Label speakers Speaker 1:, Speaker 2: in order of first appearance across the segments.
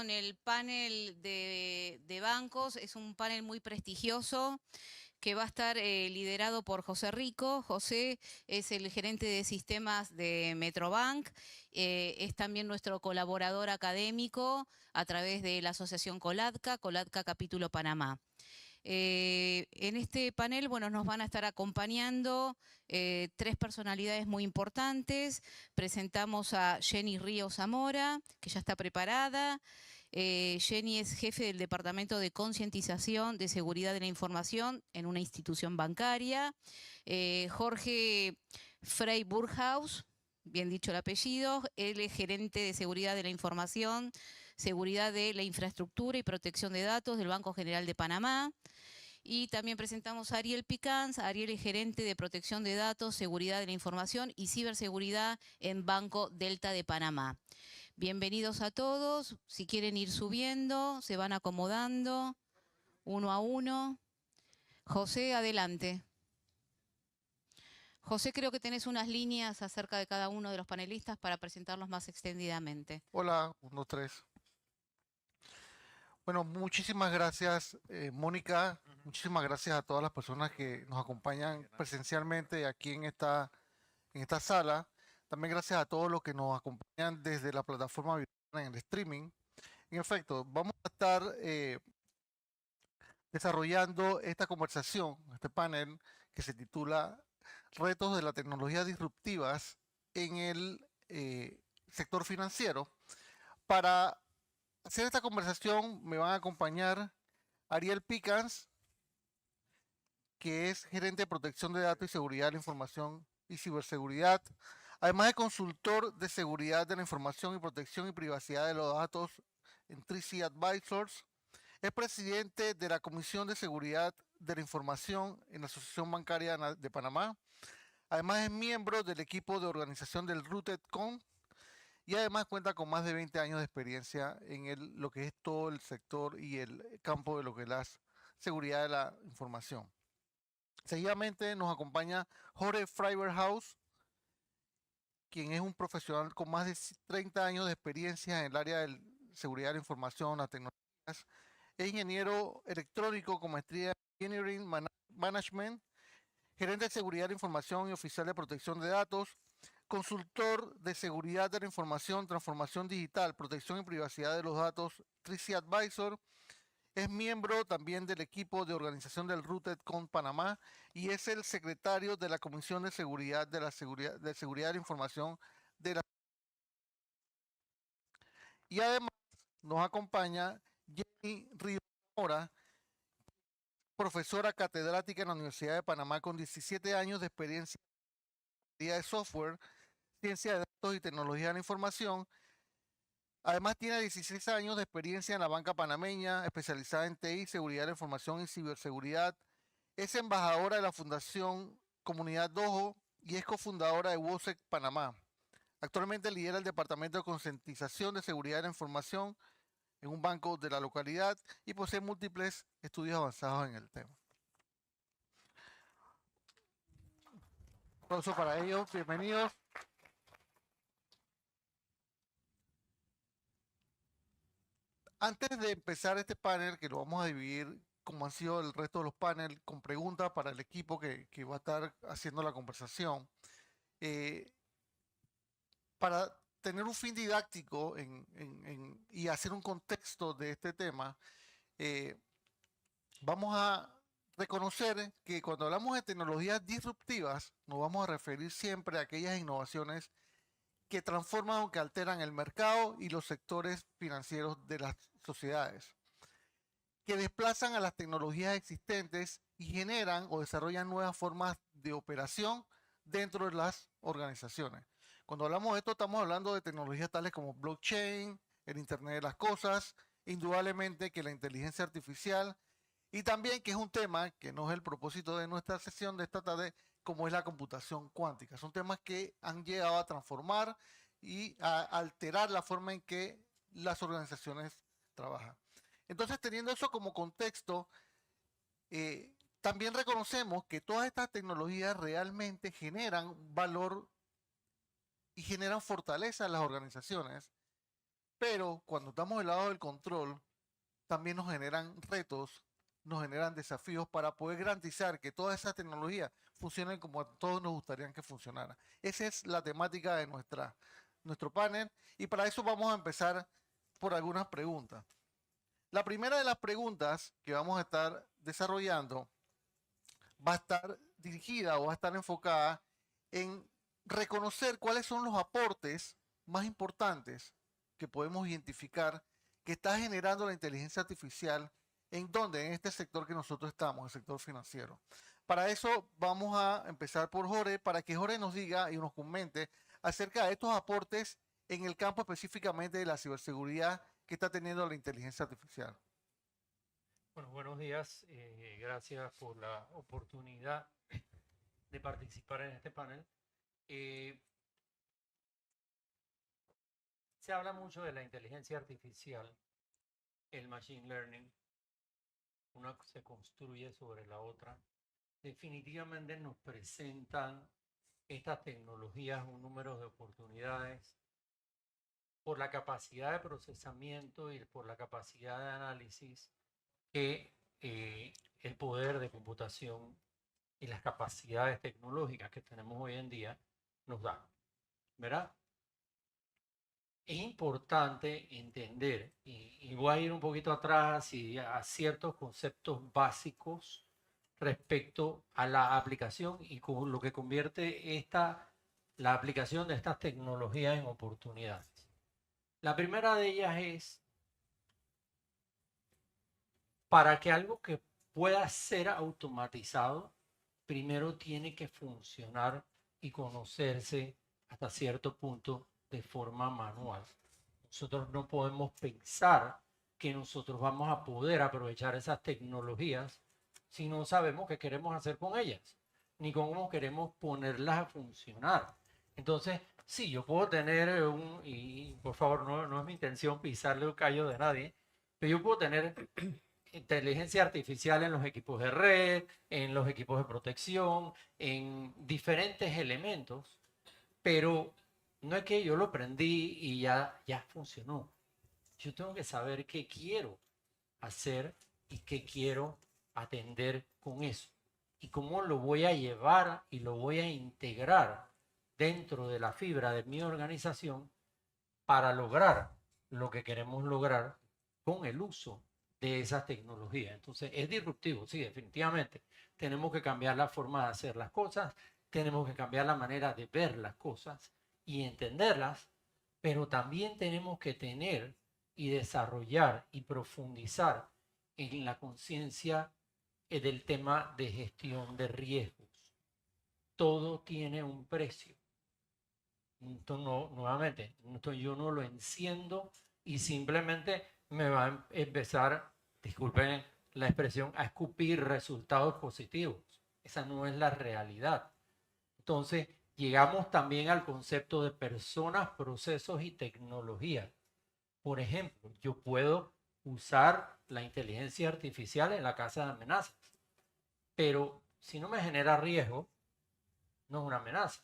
Speaker 1: con el panel de bancos. Es un panel muy prestigioso que va a estar liderado por José Rico. José es el gerente de sistemas de Metrobank, es también nuestro colaborador académico a través de la asociación Coladca, Coladca Capítulo Panamá. En este panel, bueno, nos van a estar acompañando tres personalidades muy importantes. Presentamos a Jenny Ríos Zamora, que ya está preparada. Jenny es jefe del Departamento de Concientización de Seguridad de la Información en una institución bancaria. Jorge Frey Burghaus, bien dicho el apellido, él es gerente de Seguridad de la Información, Seguridad de la Infraestructura y Protección de Datos del Banco General de Panamá. Y también presentamos a Ariel Picanz. Ariel es gerente de Protección de Datos, Seguridad de la Información y Ciberseguridad en Banco Delta de Panamá. Bienvenidos a todos. Si quieren ir subiendo, se van acomodando uno a uno. José, adelante. José, creo que tenés unas líneas acerca de cada uno de los panelistas para presentarlos más extendidamente.
Speaker 2: Hola, uno, tres. Bueno, muchísimas gracias, Mónica. Muchísimas gracias a todas las personas que nos acompañan presencialmente aquí en esta sala. También gracias a todos los que nos acompañan desde la plataforma virtual en el streaming. En efecto, vamos a estar desarrollando esta conversación, este panel que se titula Retos de la tecnología disruptivas en el sector financiero. Para hacer esta conversación me van a acompañar Ariel Picanz, que es gerente de protección de datos y seguridad de la información y ciberseguridad, además de consultor de seguridad de la información y protección y privacidad de los datos en 3C Advisors. Es presidente de la Comisión de Seguridad de la Información en la Asociación Bancaria de Panamá. Además es miembro del equipo de organización del RootedCon y además cuenta con más de 20 años de experiencia en lo que es todo el sector y el campo de lo que es la seguridad de la información. Seguidamente nos acompaña Jorge Freiberhaus, quien es un profesional con más de 30 años de experiencia en el área de seguridad de la información, las tecnologías. Es ingeniero electrónico con maestría en Engineering Management, gerente de seguridad de la información y oficial de protección de datos, consultor de seguridad de la información, transformación digital, protección y privacidad de los datos, 3C Advisor. Es miembro también del equipo de organización del RootedCon Panamá y es el secretario de la Comisión de Seguridad de la Información de la. Y además nos acompaña Jenny Ríos Zamora, profesora catedrática en la Universidad de Panamá con 17 años de experiencia en de software, ciencia de datos y tecnología de la información. Además tiene 16 años de experiencia en la banca panameña, especializada en TI, seguridad de la información y ciberseguridad. Es embajadora de la Fundación Comunidad Dojo y es cofundadora de WOSEC Panamá. Actualmente lidera el Departamento de Concientización de Seguridad de la Información en un banco de la localidad y posee múltiples estudios avanzados en el tema. Un aplauso para ellos, bienvenidos. Antes de empezar este panel, que lo vamos a dividir como han sido el resto de los paneles, con preguntas para el equipo que va a estar haciendo la conversación, eh, para tener un fin didáctico y hacer un contexto de este tema, vamos a reconocer que cuando hablamos de tecnologías disruptivas, nos vamos a referir siempre a aquellas innovaciones que transforman o que alteran el mercado y los sectores financieros de las sociedades, que desplazan a las tecnologías existentes y generan o desarrollan nuevas formas de operación dentro de las organizaciones. Cuando hablamos de esto, estamos hablando de tecnologías tales como blockchain, el Internet de las Cosas, indudablemente que la inteligencia artificial y también que es un tema que no es el propósito de nuestra sesión de esta tarde, como es la computación cuántica. Son temas que han llegado a transformar y a alterar la forma en que las organizaciones trabajan. Entonces, teniendo eso como contexto, también reconocemos que todas estas tecnologías realmente generan valor y generan fortaleza en las organizaciones, Pero cuando estamos del lado del control, también nos generan retos, nos generan desafíos para poder garantizar que todas esas tecnologías funcionen como a todos nos gustaría que funcionara. Esa es la temática de nuestro panel y para eso vamos a empezar por algunas preguntas. La primera de las preguntas que vamos a estar desarrollando va a estar dirigida o va a estar enfocada en reconocer cuáles son los aportes más importantes que podemos identificar que está generando la inteligencia artificial en donde, en este sector que nosotros estamos, el sector financiero. Para eso vamos a empezar por Jorge, para que Jorge nos diga y nos comente acerca de estos aportes en el campo específicamente de la ciberseguridad que está teniendo la inteligencia artificial.
Speaker 3: Bueno, buenos días. Gracias por la oportunidad de participar en este panel. Se habla mucho de la inteligencia artificial, el machine learning. Una se construye sobre la otra. Definitivamente nos presentan estas tecnologías un número de oportunidades por la capacidad de procesamiento y por la capacidad de análisis que el poder de computación y las capacidades tecnológicas que tenemos hoy en día nos dan, ¿verdad? Es importante entender, y voy a ir un poquito atrás y a ciertos conceptos básicos respecto a la aplicación y con lo que convierte la aplicación de estas tecnologías en oportunidades. La primera de ellas es, para que algo que pueda ser automatizado, primero tiene que funcionar y conocerse hasta cierto punto de forma manual. Nosotros no podemos pensar que nosotros vamos a poder aprovechar esas tecnologías si no sabemos qué queremos hacer con ellas, ni cómo queremos ponerlas a funcionar. Entonces, sí, yo puedo tener y por favor, no es mi intención pisarle el callo de nadie, pero yo puedo tener inteligencia artificial en los equipos de red, en los equipos de protección, en diferentes elementos, pero no es que yo lo aprendí y ya funcionó. Yo tengo que saber qué quiero hacer y qué quiero atender con eso y cómo lo voy a llevar y lo voy a integrar dentro de la fibra de mi organización para lograr lo que queremos lograr con el uso de esas tecnologías. Entonces, es disruptivo, sí, definitivamente. Tenemos que cambiar la forma de hacer las cosas, tenemos que cambiar la manera de ver las cosas y entenderlas, pero también tenemos que tener y desarrollar y profundizar en la conciencia del tema de gestión de riesgos. Todo tiene un precio. Entonces, nuevamente, yo no lo enciendo y simplemente me va a empezar, disculpen la expresión, a escupir resultados positivos. Esa no es la realidad. Entonces, llegamos también al concepto de personas, procesos y tecnología. Por ejemplo, yo puedo usar la inteligencia artificial en la casa de amenazas, pero si no me genera riesgo, no es una amenaza.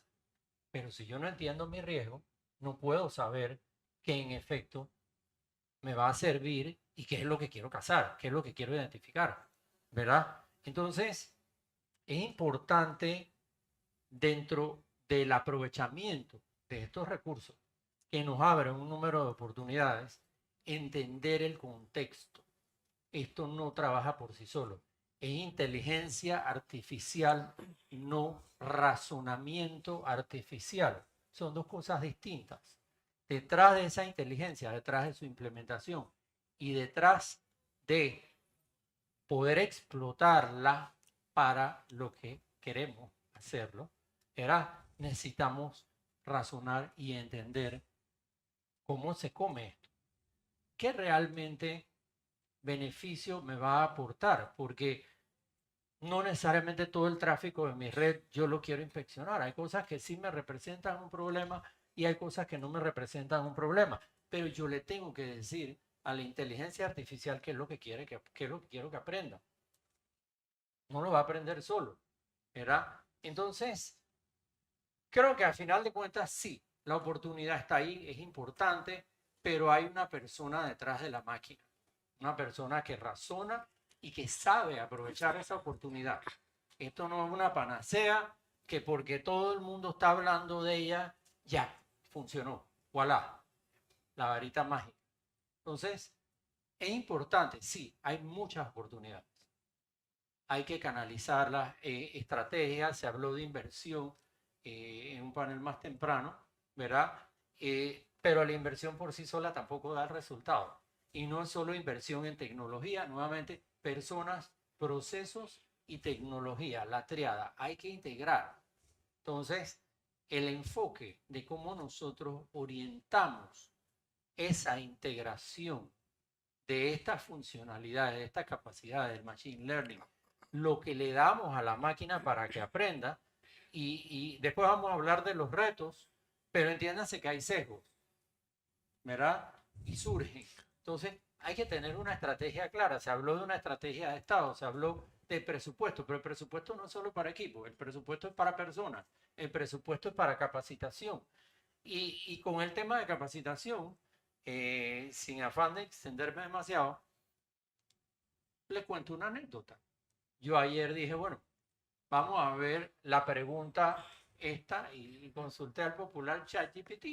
Speaker 3: Pero si yo no entiendo mi riesgo, no puedo saber que en efecto me va a servir y qué es lo que quiero cazar, qué es lo que quiero identificar, ¿verdad? Entonces, es importante dentro del aprovechamiento de estos recursos que nos abren un número de oportunidades, entender el contexto. Esto no trabaja por sí solo. Es inteligencia artificial, no razonamiento artificial. Son dos cosas distintas. Detrás de esa inteligencia, detrás de su implementación y detrás de poder explotarla para lo que queremos hacerlo, necesitamos razonar y entender cómo se come esto. ¿Qué realmente beneficio me va a aportar? Porque no necesariamente todo el tráfico de mi red yo lo quiero inspeccionar. Hay cosas que sí me representan un problema y hay cosas que no me representan un problema. Pero yo le tengo que decir a la inteligencia artificial qué es lo que quiere, qué es lo que quiero que aprenda. No lo va a aprender solo, ¿verdad? Entonces, creo que al final de cuentas sí, la oportunidad está ahí, es importante, pero hay una persona detrás de la máquina, una persona que razona y que sabe aprovechar esa oportunidad. Esto no es una panacea que porque todo el mundo está hablando de ella, ya, funcionó. Voilà, la varita mágica. Entonces, es importante, sí, hay muchas oportunidades. Hay que canalizar las estrategias, se habló de inversión en un panel más temprano, ¿verdad? Pero la inversión por sí sola tampoco da resultado. Y no es solo inversión en tecnología, nuevamente, personas, procesos y tecnología, la triada, hay que integrar. Entonces, el enfoque de cómo nosotros orientamos esa integración de estas funcionalidades, de estas capacidades del machine learning, lo que le damos a la máquina para que aprenda, y después vamos a hablar de los retos, pero entiéndanse que hay sesgos, ¿verdad? Y surgen. Entonces, hay que tener una estrategia clara. Se habló de una estrategia de Estado, se habló de presupuesto, pero el presupuesto no es solo para equipos, el presupuesto es para personas, el presupuesto es para capacitación. Y con el tema de capacitación, sin afán de extenderme demasiado, les cuento una anécdota. Yo ayer dije, bueno, vamos a ver la pregunta esta y consulté al popular ChatGPT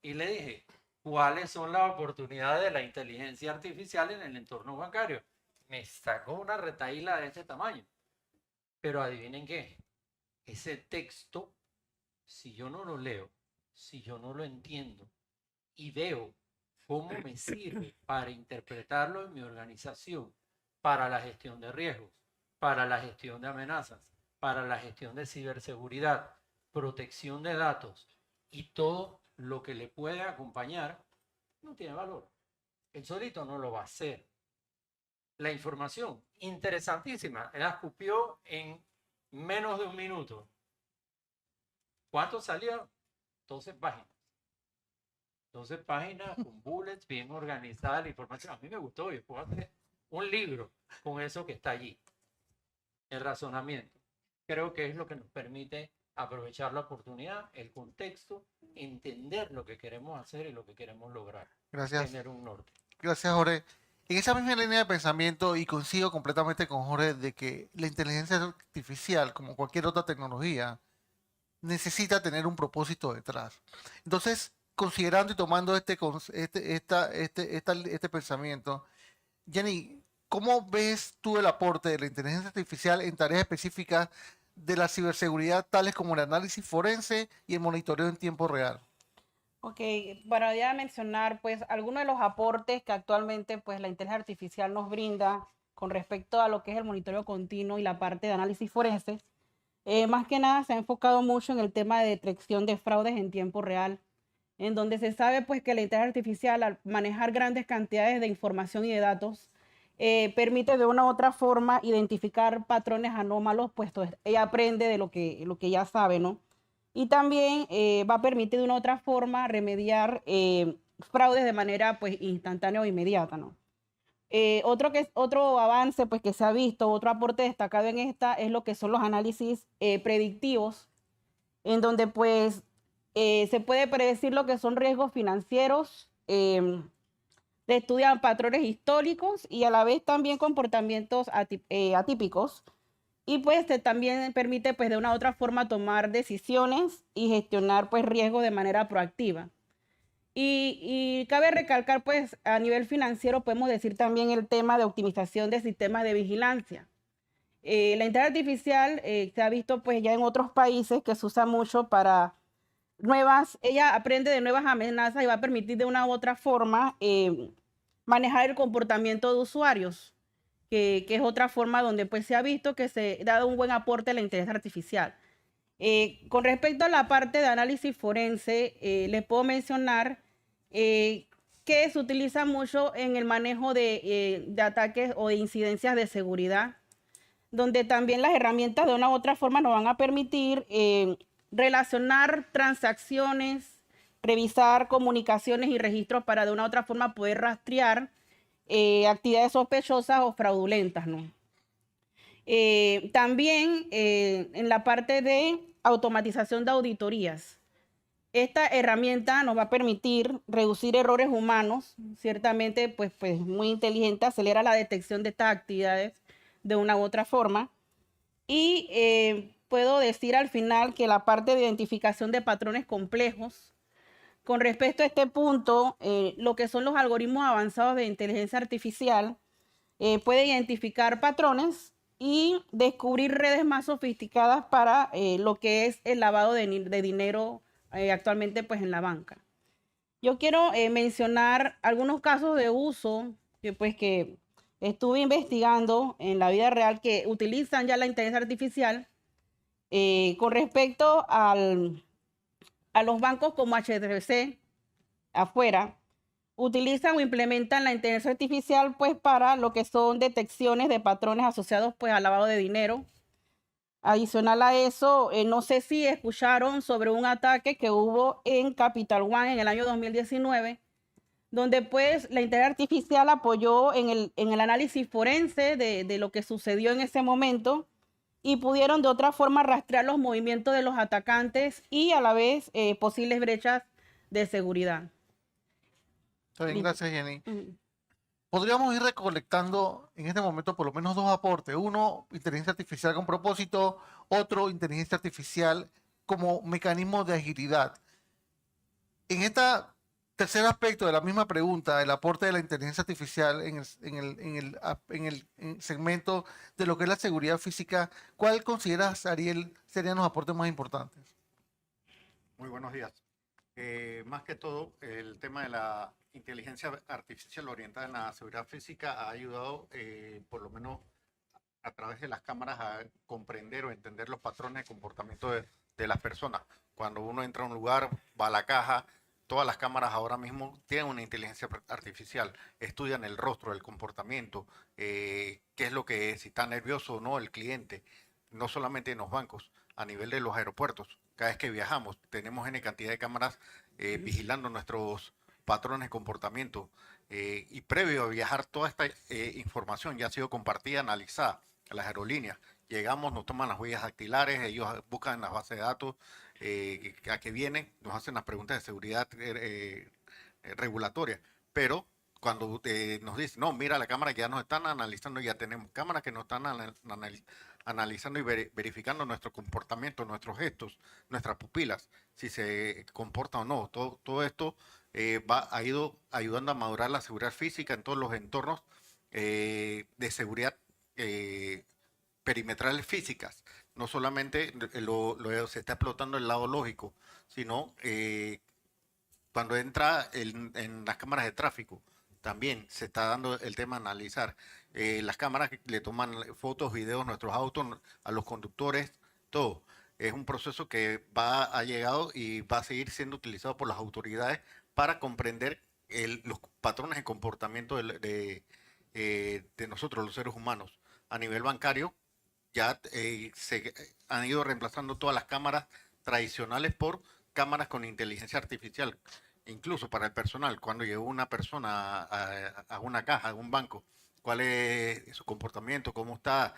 Speaker 3: y le dije, ¿cuáles son las oportunidades de la inteligencia artificial en el entorno bancario? Me sacó una retahíla de este tamaño. Pero adivinen qué, ese texto, si yo no lo leo, si yo no lo entiendo y veo cómo me sirve para interpretarlo en mi organización, para la gestión de riesgos, para la gestión de amenazas, para la gestión de ciberseguridad, protección de datos y todo lo que le puede acompañar, no tiene valor. El solito no lo va a hacer. La información, interesantísima, la escupió en menos de un minuto. ¿Cuánto salió? 12 páginas. 12 páginas con bullets, bien organizada la información. A mí me gustó, yo puedo hacer un libro con eso que está allí. El razonamiento. Creo que es lo que nos permite aprovechar la oportunidad, el contexto, entender lo que queremos hacer y lo que queremos lograr.
Speaker 2: Gracias.
Speaker 3: Tener un norte.
Speaker 2: Gracias, Jorge. En esa misma línea de pensamiento, y coincido completamente con Jorge, de que la inteligencia artificial, como cualquier otra tecnología, necesita tener un propósito detrás. Entonces, considerando y tomando este pensamiento, Jenny, ¿cómo ves tú el aporte de la inteligencia artificial en tareas específicas de la ciberseguridad, tales como el análisis forense y el monitoreo en tiempo real?
Speaker 4: Ok, bueno, ya mencionar pues algunos de los aportes que actualmente pues la inteligencia artificial nos brinda con respecto a lo que es el monitoreo continuo y la parte de análisis forense. Más que nada se ha enfocado mucho en el tema de detección de fraudes en tiempo real, en donde se sabe pues que la inteligencia artificial al manejar grandes cantidades de información y de datos permite de una u otra forma identificar patrones anómalos, pues ella aprende de lo que ya sabe, ¿no? Y también va a permitir de una u otra forma remediar fraudes de manera pues instantánea o inmediata, ¿no? Otro avance pues, que se ha visto, otro aporte destacado en esta es lo que son los análisis predictivos, en donde pues se puede predecir lo que son riesgos financieros, estudian patrones históricos y a la vez también comportamientos atípicos. Y pues también permite pues de una u otra forma tomar decisiones y gestionar pues riesgos de manera proactiva. Y cabe recalcar, pues, a nivel financiero podemos decir también el tema de optimización de sistemas de vigilancia. La inteligencia artificial se ha visto, pues, ya en otros países que se usa mucho para ella aprende de nuevas amenazas y va a permitir de una u otra forma manejar el comportamiento de usuarios, que es otra forma donde, pues, se ha visto que se ha dado un buen aporte a la inteligencia artificial. Con respecto a la parte de análisis forense, les puedo mencionar que se utiliza mucho en el manejo de ataques o de incidencias de seguridad, donde también las herramientas de una u otra forma nos van a permitir relacionar transacciones, revisar comunicaciones y registros para de una u otra forma poder rastrear actividades sospechosas o fraudulentas, ¿no? También en la parte de automatización de auditorías. Esta herramienta nos va a permitir reducir errores humanos, ciertamente pues muy inteligente, acelera la detección de estas actividades de una u otra forma. Y puedo decir al final que la parte de identificación de patrones complejos, con respecto a este punto, lo que son los algoritmos avanzados de inteligencia artificial, puede identificar patrones y descubrir redes más sofisticadas para lo que es el lavado de dinero actualmente pues en la banca. Yo quiero mencionar algunos casos de uso que estuve investigando en la vida real que utilizan ya la inteligencia artificial con respecto a los bancos como HSBC afuera. Utilizan o implementan la inteligencia artificial pues para lo que son detecciones de patrones asociados pues al lavado de dinero. Adicional a eso, no sé si escucharon sobre un ataque que hubo en Capital One en el año 2019, donde pues la inteligencia artificial apoyó en el análisis forense de lo que sucedió en ese momento y pudieron de otra forma rastrear los movimientos de los atacantes y a la vez posibles brechas de seguridad.
Speaker 2: Está bien, gracias, Jenny.
Speaker 4: Ujú.
Speaker 2: Podríamos ir recolectando en este momento por lo menos dos aportes. Uno, inteligencia artificial con propósito. Otro, inteligencia artificial como mecanismo de agilidad. En este tercer aspecto de la misma pregunta, el aporte de la inteligencia artificial en el segmento de lo que es la seguridad física, ¿cuál consideras, Ariel, serían los aportes más importantes?
Speaker 5: Muy buenos días. Más que todo, el tema de la inteligencia artificial orientada en la seguridad física ha ayudado, por lo menos a través de las cámaras, a comprender o entender los patrones de comportamiento de las personas. Cuando uno entra a un lugar, va a la caja, todas las cámaras ahora mismo tienen una inteligencia artificial, estudian el rostro, el comportamiento, qué es lo que es, si está nervioso o no el cliente, no solamente en los bancos, a nivel de los aeropuertos. Cada vez que viajamos, tenemos N cantidad de cámaras vigilando nuestros patrones de comportamiento. Y previo a viajar, toda esta información ya ha sido compartida, analizada a las aerolíneas. Llegamos, nos toman las huellas dactilares, ellos buscan en las bases de datos a que vienen, nos hacen las preguntas de seguridad regulatoria. Pero cuando nos dicen, no, mira la cámara, ya nos están analizando, ya tenemos cámaras que nos están analizando y verificando nuestro comportamiento, nuestros gestos, nuestras pupilas, si se comporta o no. Todo esto ha ido ayudando a madurar la seguridad física en todos los entornos de seguridad perimetrales físicas. No solamente se está explotando el lado lógico, sino cuando entra en las cámaras de tráfico, también se está dando el tema de analizar. Las cámaras que le toman fotos, videos, nuestros autos, a los conductores, todo. Es un proceso que ha llegado y va a seguir siendo utilizado por las autoridades para comprender los patrones de comportamiento de nosotros, los seres humanos. A nivel bancario, ya se han ido reemplazando todas las cámaras tradicionales por cámaras con inteligencia artificial. Incluso para el personal, cuando llegó una persona a una caja, a un banco, cuál es su comportamiento, cómo está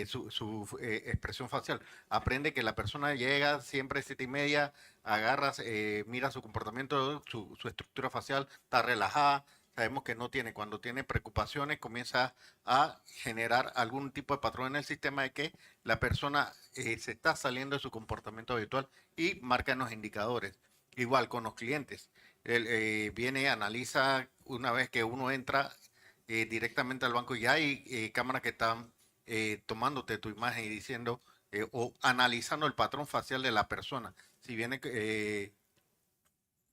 Speaker 5: su expresión facial. Aprende que la persona llega siempre a 7:30, agarras, mira su comportamiento, su estructura facial, está relajada. Sabemos que no tiene, cuando tiene preocupaciones, comienza a generar algún tipo de patrón en el sistema de que la persona se está saliendo de su comportamiento habitual y marca en los indicadores. Igual con los clientes. Él viene, analiza, una vez que uno entra directamente al banco, ya hay cámaras que están tomándote tu imagen y diciendo o analizando el patrón facial de la persona. Si viene,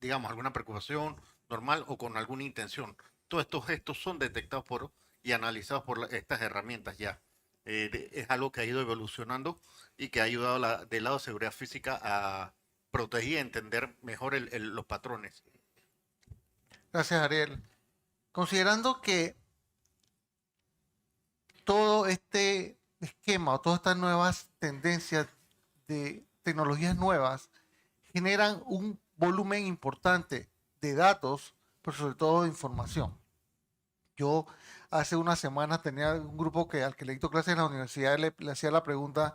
Speaker 5: digamos, alguna preocupación normal o con alguna intención. Todos estos gestos son detectados y analizados por estas herramientas ya. Es algo que ha ido evolucionando y que ha ayudado del lado de seguridad física a proteger y entender mejor los patrones.
Speaker 2: Gracias, Ariel. Considerando que todo este esquema o todas estas nuevas tendencias de tecnologías nuevas generan un volumen importante de datos, pero sobre todo de información. Yo hace unas semanas tenía un grupo al que le dicto clases en la universidad, le hacía la pregunta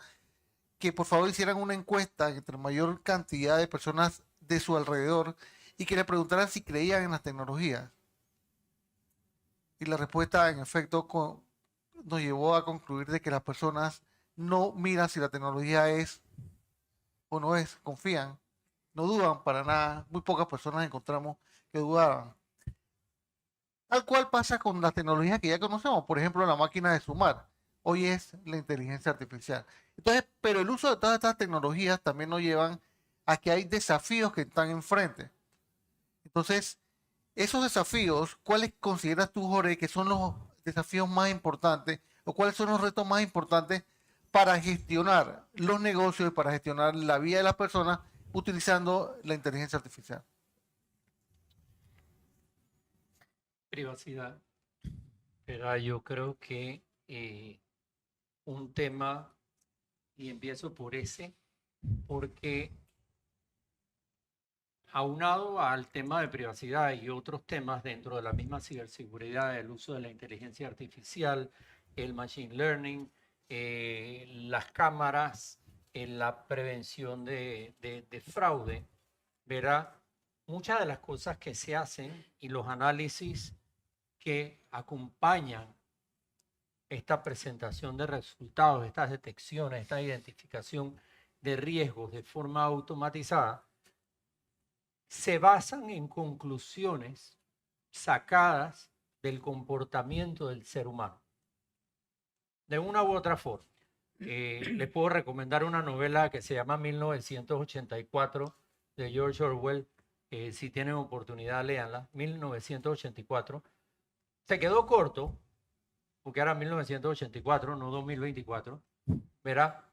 Speaker 2: que por favor hicieran una encuesta entre mayor cantidad de personas de su alrededor y que le preguntaran si creían en las tecnologías. Y la respuesta, en efecto, nos llevó a concluir de que las personas no miran si la tecnología es o no es, confían, no dudan para nada. Muy pocas personas encontramos que dudaban. Tal cual pasa con las tecnologías que ya conocemos, por ejemplo, la máquina de sumar. Hoy es la inteligencia artificial. Entonces, pero el uso de todas estas tecnologías también nos llevan a que hay desafíos que están enfrente. Entonces, esos desafíos, ¿cuáles consideras tú, Jorge, que son los desafíos más importantes o cuáles son los retos más importantes para gestionar los negocios y para gestionar la vida de las personas utilizando la inteligencia artificial?
Speaker 3: Privacidad. Pero yo creo que un tema, y empiezo por ese, porque aunado al tema de privacidad y otros temas dentro de la misma ciberseguridad, el uso de la inteligencia artificial, el machine learning, las cámaras, la prevención de fraude, verá, muchas de las cosas que se hacen y los análisis que acompañan esta presentación de resultados, estas detecciones, esta identificación de riesgos de forma automatizada, se basan en conclusiones sacadas del comportamiento del ser humano. De una u otra forma. Les puedo recomendar una novela que se llama 1984 de George Orwell. Si tienen oportunidad, léanla. 1984. Se quedó corto, porque era 1984, no 2024. Verá,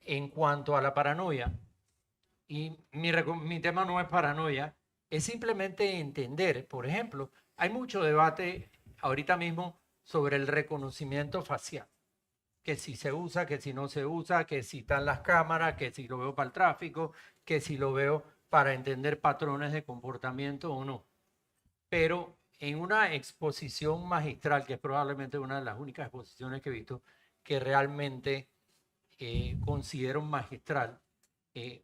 Speaker 3: en cuanto a la paranoia, y mi tema no es paranoia, es simplemente entender, por ejemplo, hay mucho debate ahorita mismo sobre el reconocimiento facial, que si se usa, que si no se usa, que si están las cámaras, que si lo veo para el tráfico, que si lo veo para entender patrones de comportamiento o no. Pero en una exposición magistral, que es probablemente una de las únicas exposiciones que he visto, que realmente considero magistral,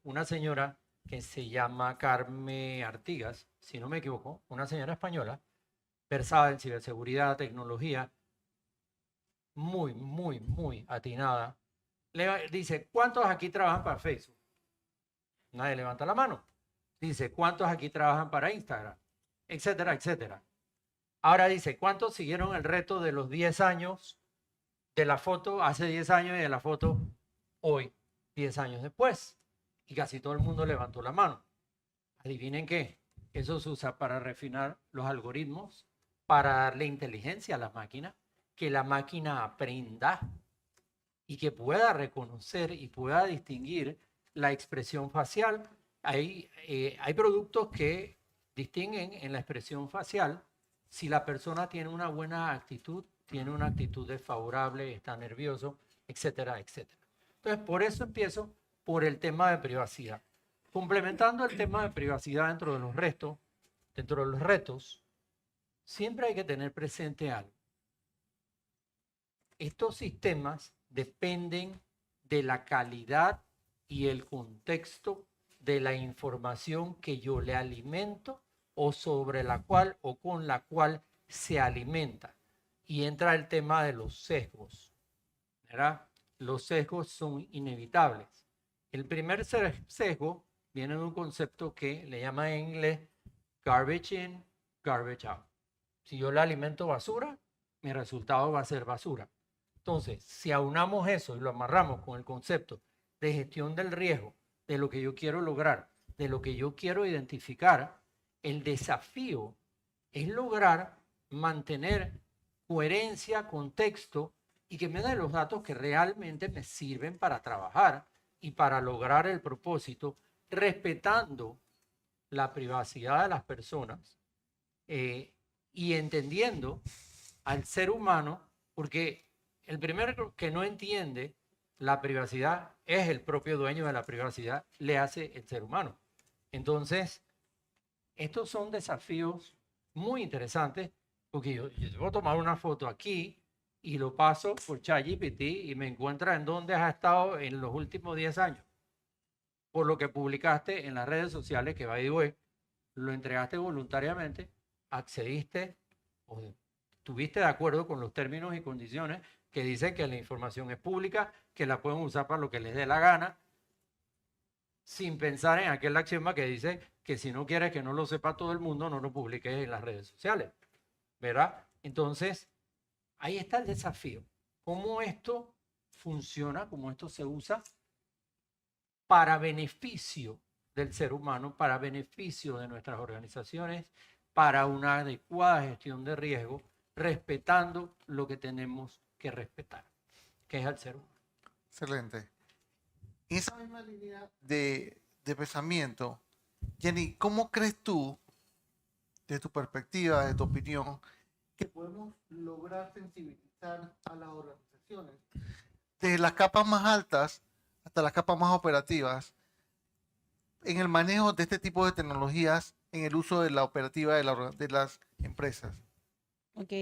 Speaker 3: una señora que se llama Carmen Artigas, si no me equivoco, una señora española, versada en ciberseguridad, tecnología, muy, muy, muy atinada, le dice, ¿cuántos aquí trabajan para Facebook? Nadie levanta la mano. Dice, ¿cuántos aquí trabajan para Instagram? Etcétera, etcétera. Ahora dice, ¿cuántos siguieron el reto de los 10 años de la foto hace 10 años y de la foto hoy, 10 años después? Y casi todo el mundo levantó la mano. Adivinen qué, eso se usa para refinar los algoritmos, para darle inteligencia a la máquina, que la máquina aprenda y que pueda reconocer y pueda distinguir la expresión facial. Hay productos que distinguen en la expresión facial si la persona tiene una buena actitud, tiene una actitud desfavorable, está nervioso, etcétera, etcétera. Entonces, por eso empiezo por el tema de privacidad. Complementando el tema de privacidad dentro de los retos, siempre hay que tener presente algo. Estos sistemas dependen de la calidad y el contexto de la información que yo le alimento o sobre la cual o con la cual se alimenta. Y entra el tema de los sesgos, ¿verdad? Los sesgos son inevitables. El primer sesgo viene de un concepto que le llama en inglés garbage in, garbage out. Si yo le alimento basura, mi resultado va a ser basura. Entonces, si aunamos eso y lo amarramos con el concepto de gestión del riesgo, de lo que yo quiero lograr, de lo que yo quiero identificar, el desafío es lograr mantener coherencia, contexto y que me den los datos que realmente me sirven para trabajar y para lograr el propósito, respetando la privacidad de las personas y entendiendo al ser humano, porque el primero que no entiende la privacidad es el propio dueño de la privacidad, le hace el ser humano. Entonces, estos son desafíos muy interesantes, porque yo debo tomar una foto aquí y lo paso por ChatGPT y me encuentra en dónde has estado en los últimos 10 años. por lo que publicaste en las redes sociales, que by the way, lo entregaste voluntariamente, accediste o estuviste de acuerdo con los términos y condiciones que dicen que la información es pública, que la pueden usar para lo que les dé la gana, sin pensar en aquel axioma que dice que si no quieres que no lo sepa todo el mundo, no lo publiques en las redes sociales, ¿verdad? Entonces, ahí está el desafío. ¿Cómo esto funciona? ¿Cómo esto se usa para beneficio del ser humano, para beneficio de nuestras organizaciones, para una adecuada gestión de riesgo, respetando lo que tenemos que respetar, que es al ser humano?
Speaker 2: Excelente. En esa misma línea de pensamiento, Jenny, ¿cómo crees tú, de tu perspectiva, de tu opinión, que podemos lograr sensibilizar a las organizaciones desde las capas más altas hasta las capas más operativas en el manejo de este tipo de tecnologías en el uso de la operativa de las empresas?
Speaker 4: Ok,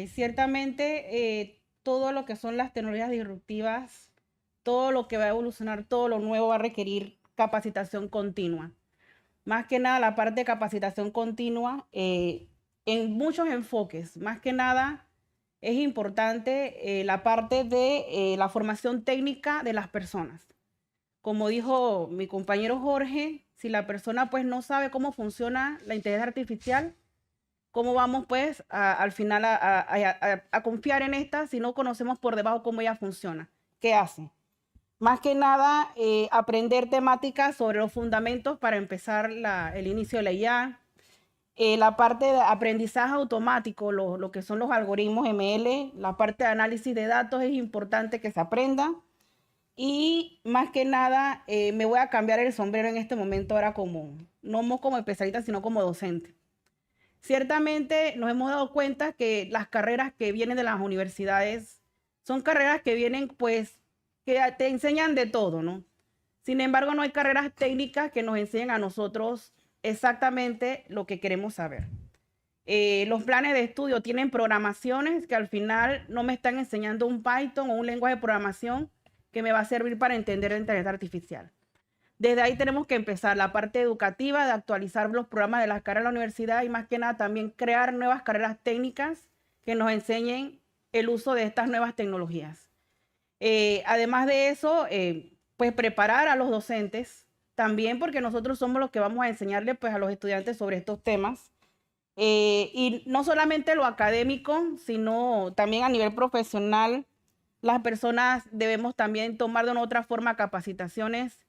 Speaker 4: ciertamente todo lo que son las tecnologías disruptivas, todo lo que va a evolucionar, todo lo nuevo va a requerir capacitación continua. Más que nada la parte de capacitación continua en muchos enfoques. Más que nada es importante la parte de la formación técnica de las personas. Como dijo mi compañero Jorge, si la persona pues no sabe cómo funciona la inteligencia artificial, ¿cómo vamos pues al final a confiar en esta si no conocemos por debajo cómo ella funciona? ¿Qué hace? Más que nada, aprender temáticas sobre los fundamentos para empezar el inicio de la IA. La parte de aprendizaje automático, lo que son los algoritmos ML, la parte de análisis de datos es importante que se aprenda. Y más que nada, me voy a cambiar el sombrero en este momento ahora no como especialista, sino como docente. Ciertamente nos hemos dado cuenta que las carreras que vienen de las universidades son carreras que vienen pues que te enseñan de todo, ¿no? Sin embargo, no hay carreras técnicas que nos enseñen a nosotros exactamente lo que queremos saber. Los planes de estudio tienen programaciones que al final no me están enseñando un Python o un lenguaje de programación que me va a servir para entender la inteligencia artificial. Desde ahí tenemos que empezar la parte educativa de actualizar los programas de las carreras de la universidad y más que nada también crear nuevas carreras técnicas que nos enseñen el uso de estas nuevas tecnologías. Además de eso, pues preparar a los docentes también, porque nosotros somos los que vamos a enseñarle pues a los estudiantes sobre estos temas. Y no solamente lo académico, sino también a nivel profesional, las personas debemos también tomar de una otra forma capacitaciones.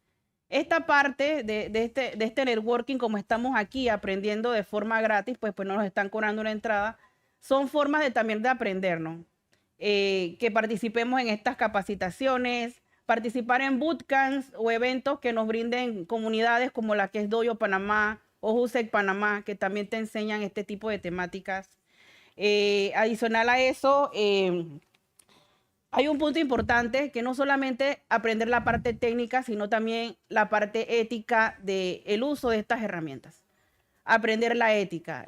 Speaker 4: Esta parte de este networking, como estamos aquí aprendiendo de forma gratis, pues no nos están cobrando una entrada, son formas también de aprender, ¿no? Que participemos en estas capacitaciones, participar en bootcamps o eventos que nos brinden comunidades como la que es Dojo Panamá o JUSEC Panamá, que también te enseñan este tipo de temáticas. Adicional a eso, hay un punto importante que no solamente aprender la parte técnica, sino también la parte ética del uso de estas herramientas. Aprender la ética.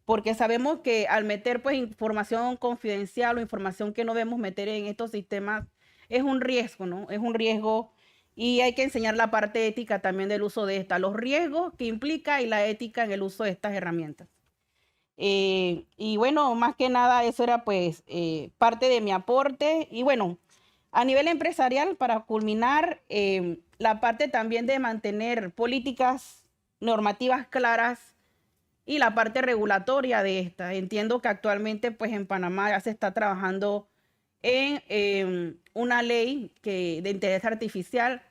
Speaker 4: Porque sabemos que al meter pues información confidencial o información que no debemos meter en estos sistemas es un riesgo, ¿no? Es un riesgo y hay que enseñar la parte ética también del uso de esta, los riesgos que implica y la ética en el uso de estas herramientas. Y bueno, más que nada eso era pues parte de mi aporte y bueno, a nivel empresarial para culminar, la parte también de mantener políticas normativas claras y la parte regulatoria de esta. Entiendo que actualmente pues en Panamá ya se está trabajando en una ley de inteligencia artificial.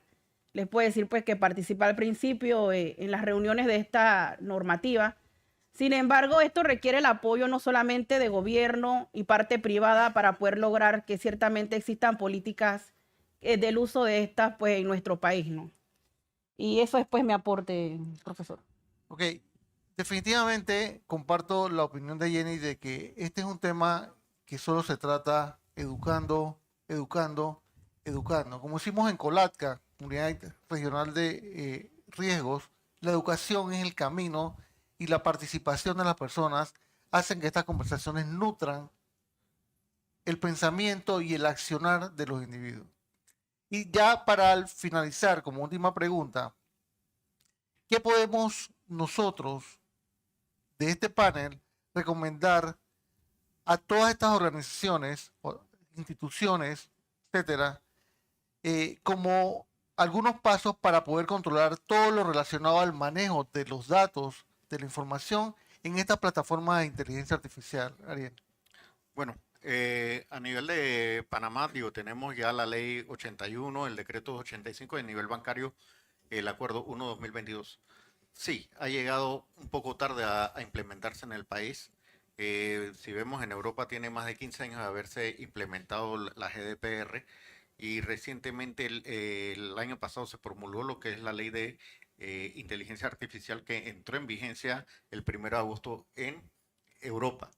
Speaker 4: Les puedo decir pues que participé al principio en las reuniones de esta normativa. Sin embargo, esto requiere el apoyo no solamente de gobierno y parte privada para poder lograr que ciertamente existan políticas del uso de estas pues en nuestro país, ¿no? Y eso es pues mi aporte, profesor.
Speaker 2: Ok. Definitivamente comparto la opinión de Jenny de que este es un tema que solo se trata educando, educando, educando. Como hicimos en Colatca, Unidad Regional de Riesgos, la educación es el camino y la participación de las personas hacen que estas conversaciones nutran el pensamiento y el accionar de los individuos. Y ya para finalizar, como última pregunta, ¿qué podemos nosotros de este panel recomendar a todas estas organizaciones, instituciones, etcétera, como algunos pasos para poder controlar todo lo relacionado al manejo de los datos, de la información en esta plataforma de inteligencia artificial, Ariel?
Speaker 5: Bueno, a nivel de Panamá, digo, tenemos ya la ley 81, el decreto 85 de nivel bancario, el acuerdo 1-2022. Sí, ha llegado un poco tarde a implementarse en el país. Si vemos en Europa tiene más de 15 años de haberse implementado la GDPR y recientemente el año pasado se promulgó lo que es la ley de inteligencia artificial que entró en vigencia el 1 de agosto en Europa.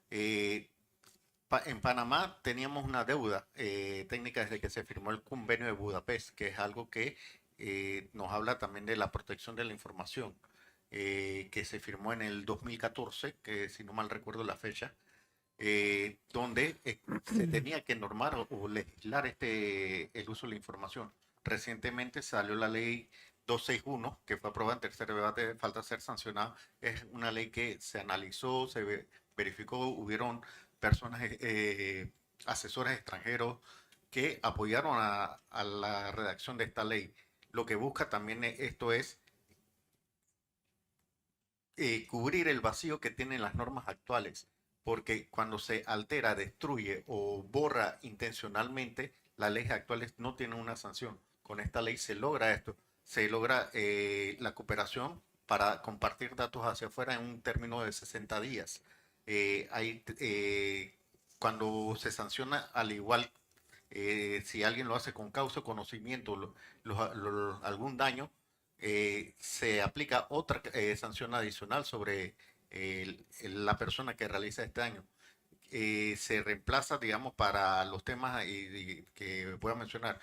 Speaker 5: En Panamá teníamos una deuda técnica desde que se firmó el convenio de Budapest, que es algo que nos habla también de la protección de la información, que se firmó en el 2014, que si no mal recuerdo la fecha, donde se tenía que normar o legislar el uso de la información. Recientemente salió la ley 261, que fue aprobada en tercer debate, falta ser sancionada. Es una ley que se analizó, se verificó, hubieron personas, asesores extranjeros que apoyaron a la redacción de esta ley. Lo que busca también esto es cubrir el vacío que tienen las normas actuales, porque cuando se altera, destruye o borra intencionalmente, las leyes actuales no tienen una sanción. Con esta ley se logra esto, se logra la cooperación para compartir datos hacia afuera en un término de 60 días. Cuando se sanciona, al igual, si alguien lo hace con causa o conocimiento, algún daño, se aplica otra sanción adicional sobre la persona que realiza este daño. Se reemplaza, digamos, para los temas que voy a mencionar,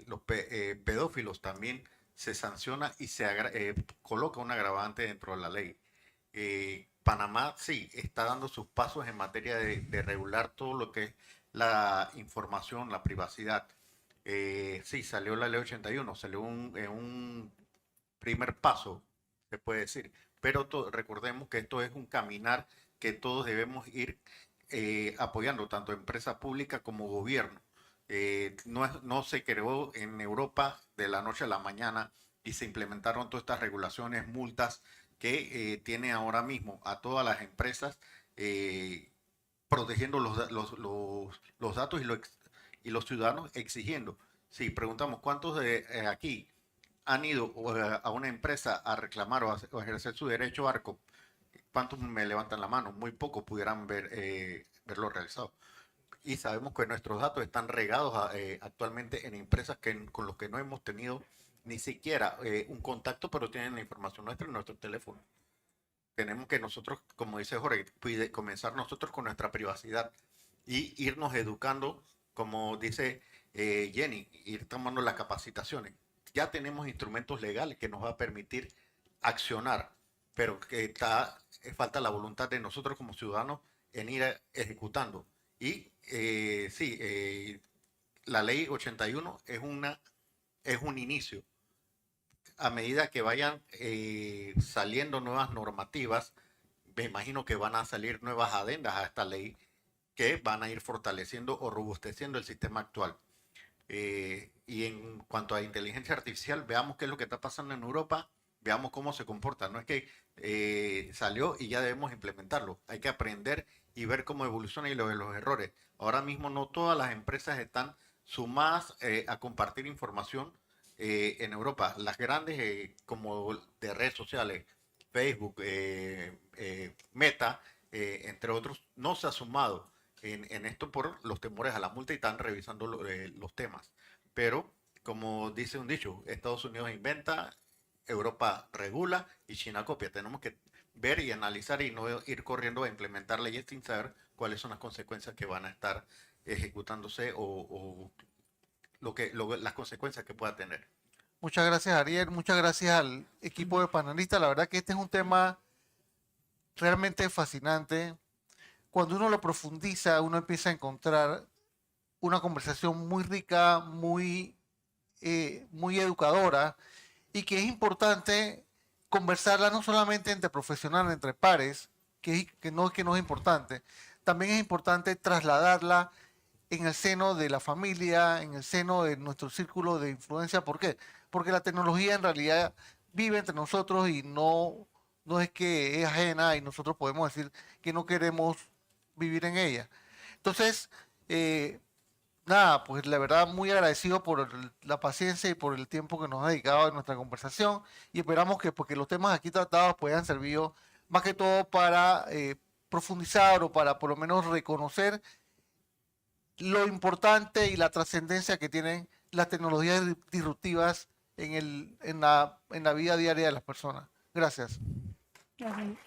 Speaker 5: los pedófilos también se sanciona y se coloca un agravante dentro de la ley. Panamá sí está dando sus pasos en materia de regular todo lo que es la información, la privacidad. Sí, salió la ley 81, salió un primer paso, se puede decir, pero recordemos que esto es un caminar que todos debemos ir apoyando, tanto empresa pública como gobierno. No se creó en Europa de la noche a la mañana y se implementaron todas estas regulaciones, multas que tiene ahora mismo a todas las empresas protegiendo los datos y los ciudadanos exigiendo. Si preguntamos cuántos de aquí han ido a una empresa a reclamar o a ejercer su derecho a ARCO, ¿cuántos me levantan la mano? Muy pocos pudieran verlo realizado. Y sabemos que nuestros datos están regados actualmente en empresas con los que no hemos tenido ni siquiera un contacto, pero tienen la información nuestra en nuestro teléfono. Tenemos que nosotros, como dice Jorge, comenzar nosotros con nuestra privacidad y irnos educando, como dice Jenny, ir tomando las capacitaciones. Ya tenemos instrumentos legales que nos va a permitir accionar, pero que falta la voluntad de nosotros como ciudadanos en ir ejecutando. Y sí, la ley 81 es un inicio. A medida que vayan saliendo nuevas normativas, me imagino que van a salir nuevas adendas a esta ley que van a ir fortaleciendo o robusteciendo el sistema actual. Y en cuanto a inteligencia artificial, veamos qué es lo que está pasando en Europa, veamos cómo se comporta. No es que salió y ya debemos implementarlo. Hay que aprender y ver cómo evoluciona y los errores. Ahora mismo no todas las empresas están sumadas a compartir información en Europa. Las grandes como de redes sociales, Facebook, Meta, entre otros, no se ha sumado en esto por los temores a la multa y están revisando los temas. Pero, como dice un dicho, Estados Unidos inventa, Europa regula y China copia. Tenemos que ver y analizar y no ir corriendo a implementar leyes sin saber cuáles son las consecuencias que van a estar ejecutándose o las consecuencias que pueda tener.
Speaker 2: Muchas gracias, Ariel. Muchas gracias al equipo de panelistas. La verdad que este es un tema realmente fascinante. Cuando uno lo profundiza, uno empieza a encontrar una conversación muy rica, muy muy educadora y que es importante conversarla no solamente entre profesionales, entre pares, que no es importante, también es importante trasladarla en el seno de la familia, en el seno de nuestro círculo de influencia. ¿Por qué? Porque la tecnología en realidad vive entre nosotros y no es que es ajena y nosotros podemos decir que no queremos vivir en ella. Entonces, nada, pues la verdad muy agradecido por la paciencia y por el tiempo que nos ha dedicado a nuestra conversación y esperamos que porque los temas aquí tratados puedan servir más que todo para profundizar o para por lo menos reconocer lo importante y la trascendencia que tienen las tecnologías disruptivas en la vida diaria de las personas. Gracias.
Speaker 4: Gracias.